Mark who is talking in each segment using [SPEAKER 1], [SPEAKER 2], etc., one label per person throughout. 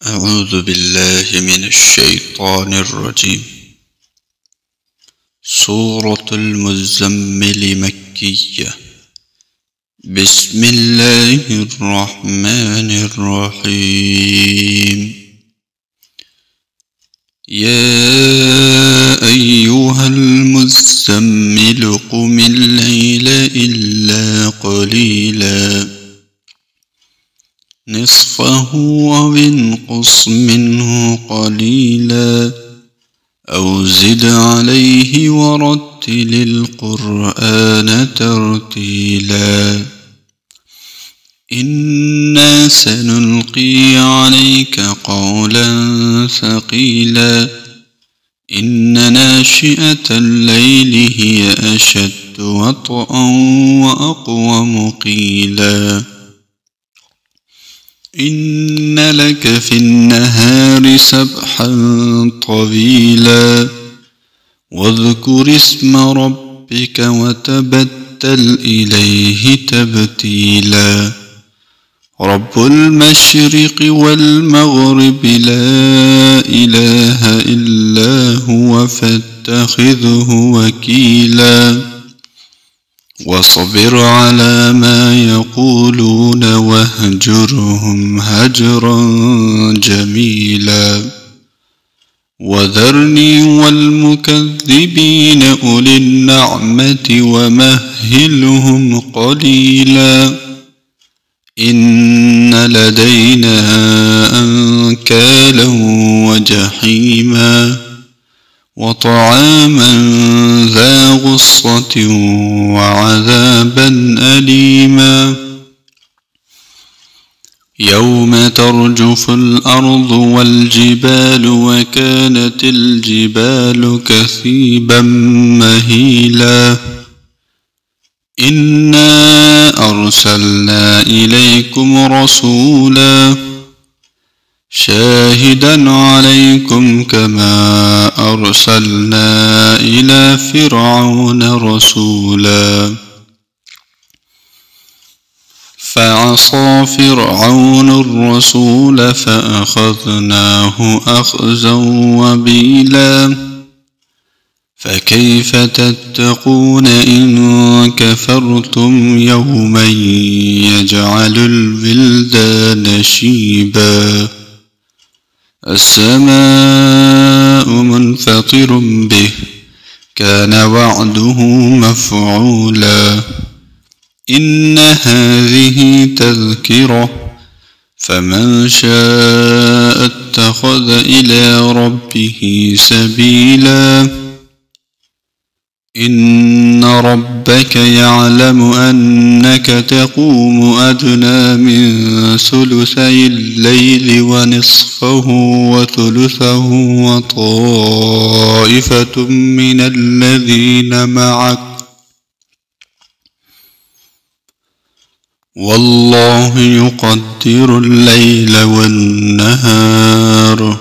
[SPEAKER 1] أعوذ بالله من الشيطان الرجيم. سورة المزمل مكية. بسم الله الرحمن الرحيم. يا أيها المزمل قم الليل إلا قليلا نصفه أو انقص منه قليلا أو زد عليه ورتل القرآن ترتيلا. إنا سنلقي عليك قولا ثقيلا. إن ناشئة الليل هي أشد وطئا وأقوم قيلا. إن لك في النهار سبحا طويلا. واذكر اسم ربك وتبتل إليه تبتيلا. رب المشرق والمغرب لا إله إلا هو فاتخذه وكيلا. واصبر على ما يقولون واهجرهم هجرا جميلا. وذرني والمكذبين أولي النعمة ومهلهم قليلا. إن لدينا أنكالا وجحيما وطعاما ذا غصة وعذابا أليما. يوم ترجف الأرض والجبال وكانت الجبال كثيبا مهيلا. إنا أرسلنا إليكم رسولا شاهدا عليكم كما أرسلنا إلى فرعون رسولا. فعصى فرعون الرسول فأخذناه أخذا وبيلا. فكيف تتقون إن كفرتم يوما يجعل الولدان شيبا. السماء منفطر به كان وعده مفعولا. إن هذه تذكرة فمن شاء اتخذ إلى ربه سبيلا. إن ربك يعلم أنك تقوم أدنى من ثلثي الليل ونصفه وثلثه وطائفة من الذين معك والله يقدر الليل والنهار.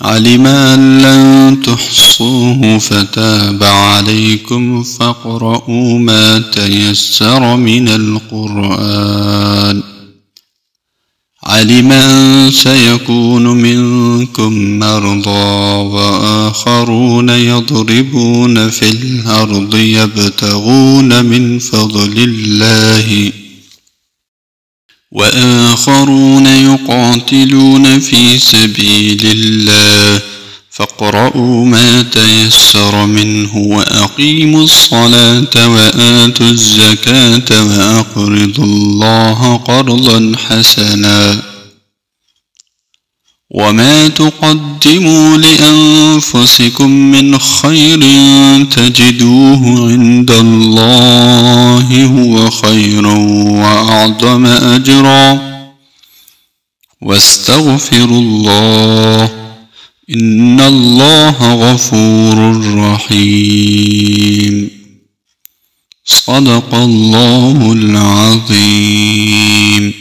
[SPEAKER 1] علم أن لن تحصوه فتاب عليكم فاقرؤوا ما تيسر من القرآن. علم أن سيكون منكم مرضى وآخرون يضربون في الأرض يبتغون من فضل الله وآخرون يقاتلون في سبيل الله. فاقرؤوا ما تيسر منه وأقيموا الصلاة وآتوا الزكاة وأقرضوا الله قرضا حسنا. وما تقدموا لأنفسكم من خير تجدوه عند الله هو خيرا وأعظم أجرا. واستغفروا الله إن الله غفور رحيم. صدق الله العظيم.